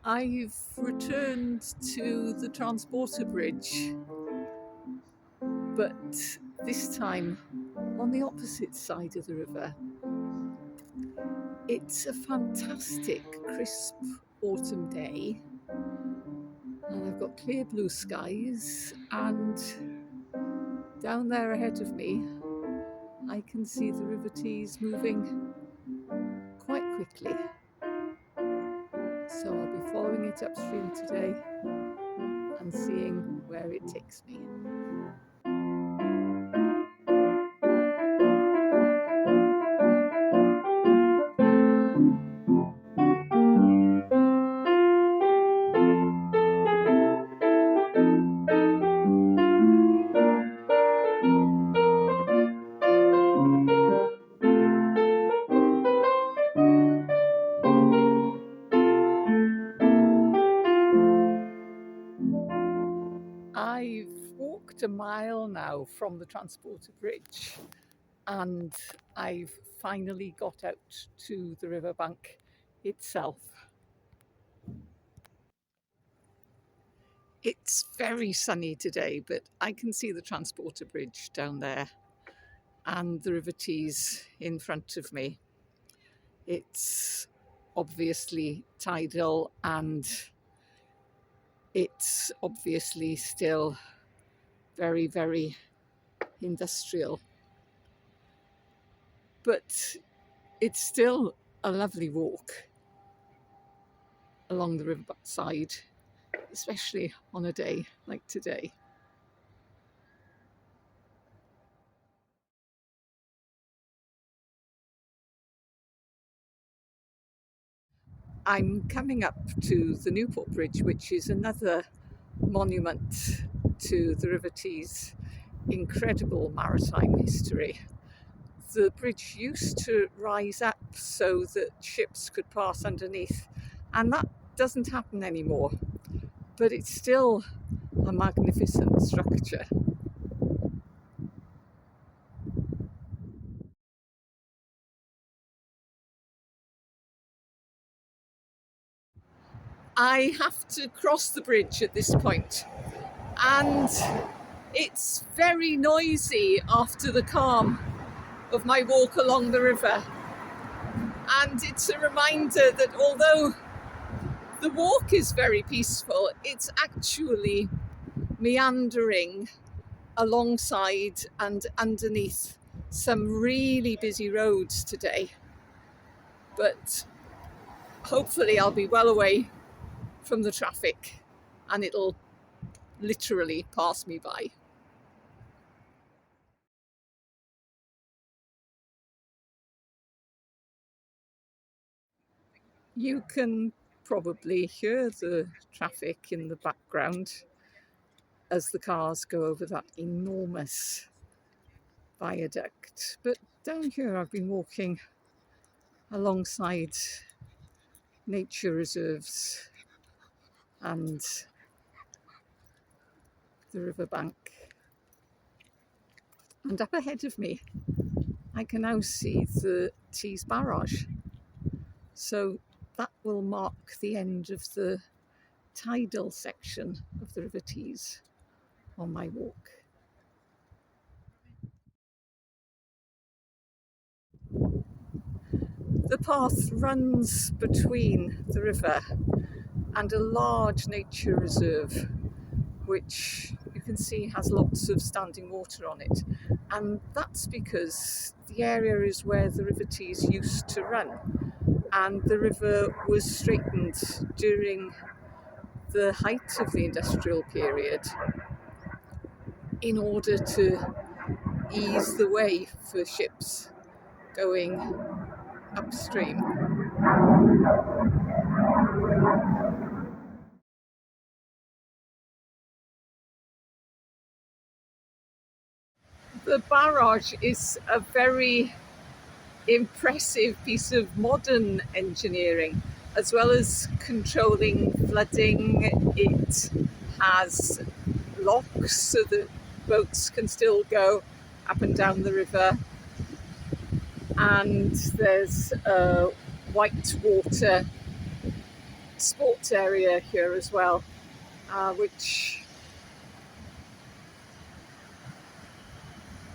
I've returned to the transporter bridge, but this time on the opposite side of the river. It's a fantastic, crisp autumn day, and I've got clear blue skies, and down there ahead of me, I can see the River Tees moving quite quickly. So I'll be following it upstream today and seeing where it takes me. I've walked a mile now from the transporter bridge, and I've finally got out to the riverbank itself. It's very sunny today, but I can see the transporter bridge down there and the River Tees in front of me. It's obviously tidal, and it's obviously still very, very industrial. But it's still a lovely walk along the riverside, especially on a day like today. I'm coming up to the Newport Bridge, which is another monument to the River Tees' incredible maritime history. The bridge used to rise up so that ships could pass underneath, and that doesn't happen anymore, but it's still a magnificent structure. I have to cross the bridge at this point, and it's very noisy after the calm of my walk along the river. And it's a reminder that although the walk is very peaceful, it's actually meandering alongside and underneath some really busy roads today. But hopefully I'll be well away from the traffic and it'll literally pass me by. You can probably hear the traffic in the background as the cars go over that enormous viaduct. But down here, I've been walking alongside nature reserves and the riverbank. And up ahead of me, I can now see the Tees Barrage. So that will mark the end of the tidal section of the River Tees on my walk. The path runs between the river and a large nature reserve, which you can see has lots of standing water on it. And that's because the area is where the River Tees used to run. And the river was straightened during the height of the industrial period in order to ease the way for ships going upstream. The barrage is a very impressive piece of modern engineering. As well as controlling flooding, it has locks so that boats can still go up and down the river, and there's white water sports area here as well, which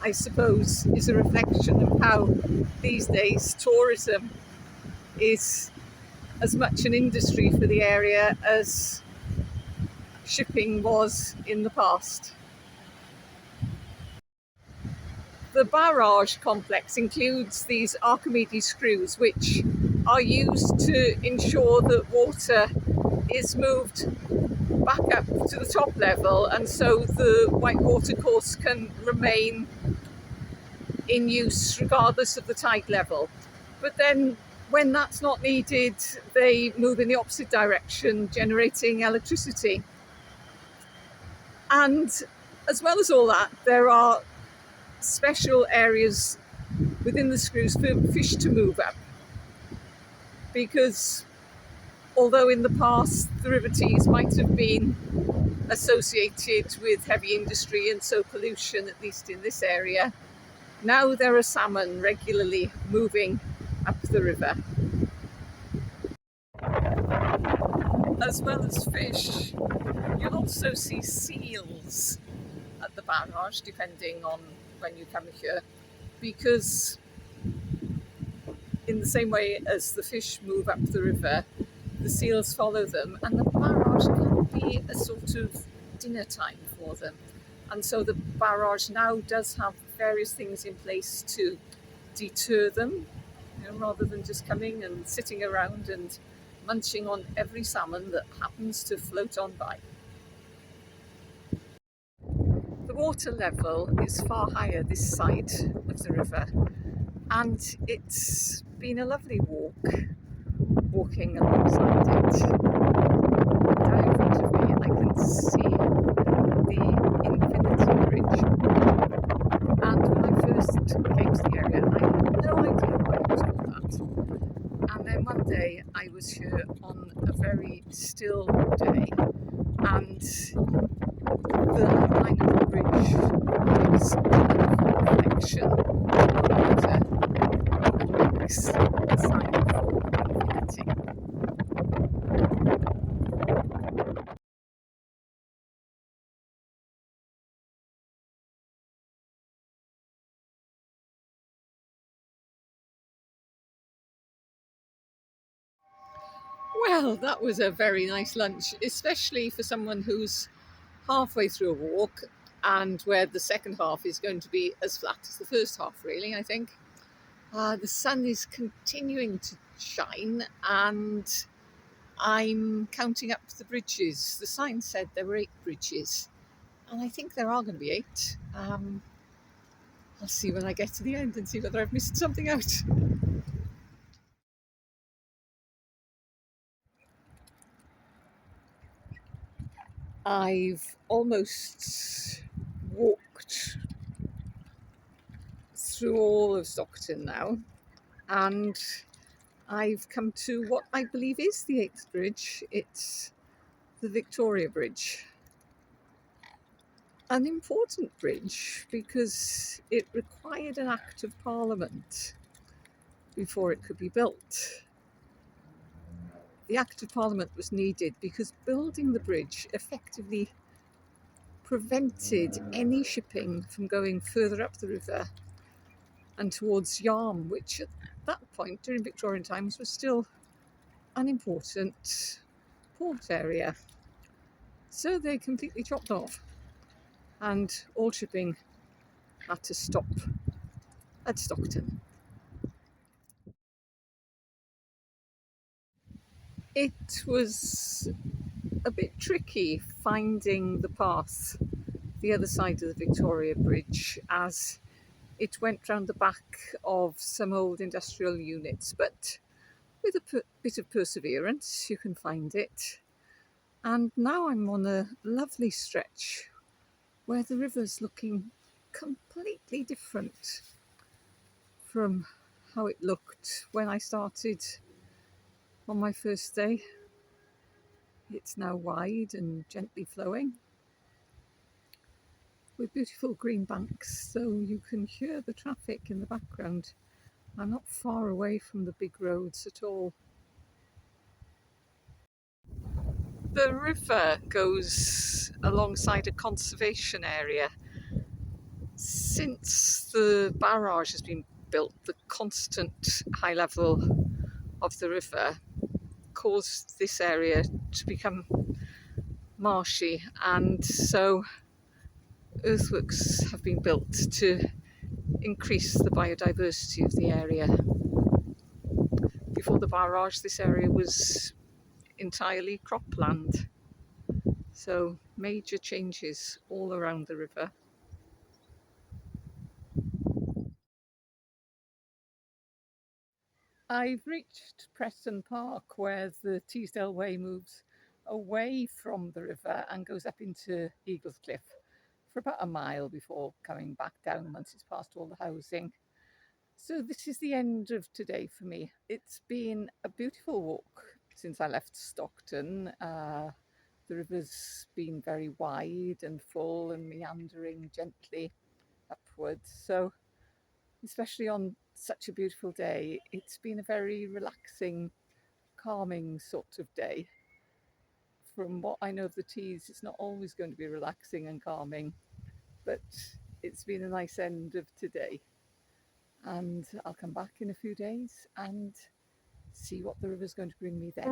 I suppose is a reflection of how these days tourism is as much an industry for the area as shipping was in the past. The barrage complex includes these Archimedes screws, which are used to ensure that water is moved back up to the top level, and so the white water course can remain in use regardless of the tide level. But then when that's not needed, they move in the opposite direction, generating electricity. And as well as all that, there are special areas within the screws for fish to move up, because although in the past the River Tees might have been associated with heavy industry and so pollution, at least in this area, now there are salmon regularly moving up the river. As well as fish, you'll also see seals at the Barrage, depending on when you come here, because in the same way as the fish move up the river, the seals follow them, and the Barrage can be a sort of dinner time for them. And so the Barrage now does have various things in place to deter them, rather than just coming and sitting around and munching on every salmon that happens to float on by. The water level is far higher this side of the river, and it's been a lovely walking alongside it. Down in front of me I can see the Infinity Bridge, and when I first came to the area I had no idea why it was called that. And then one day I was here on a very still day, and the outline of the bridge is a reflection of the water and makes a sign for infinity. Well, that was a very nice lunch, especially for someone who's halfway through a walk and where the second half is going to be as flat as the first half, really, I think. The sun is continuing to shine, and I'm counting up the bridges. The sign said there were 8 bridges, and I think there are going to be 8. I'll see when I get to the end and see whether I've missed something out. I've almost walked through all of Stockton now, and I've come to what I believe is the 8th bridge. It's the Victoria Bridge. An important bridge because it required an Act of Parliament before it could be built. The Act of Parliament was needed because building the bridge effectively prevented any shipping from going further up the river and towards Yarm, which at that point during Victorian times was still an important port area. So they completely chopped off, and all shipping had to stop at Stockton. It was a bit tricky finding the path the other side of the Victoria Bridge, as it went round the back of some old industrial units, but with a bit of perseverance you can find it. And now I'm on a lovely stretch where the river's looking completely different from how it looked when I started on my first day. It's now wide and gently flowing with beautiful green banks, so you can hear the traffic in the background. I'm not far away from the big roads at all. The river goes alongside a conservation area. Since the barrage has been built, the constant high level of the river caused this area to become marshy, and so earthworks have been built to increase the biodiversity of the area. Before the barrage, this area was entirely cropland, so major changes all around the river. I've reached Preston Park, where the Teesdale Way moves away from the river and goes up into Eaglescliffe for about a mile before coming back down once it's past all the housing. So this is the end of today for me. It's been a beautiful walk since I left Stockton. The river's been very wide and full and meandering gently upwards. So especially on such a beautiful day, it's been a very relaxing, calming sort of day. From what I know of the Tees, it's not always going to be relaxing and calming, but it's been a nice end of today. And I'll come back in a few days and see what the river's going to bring me then.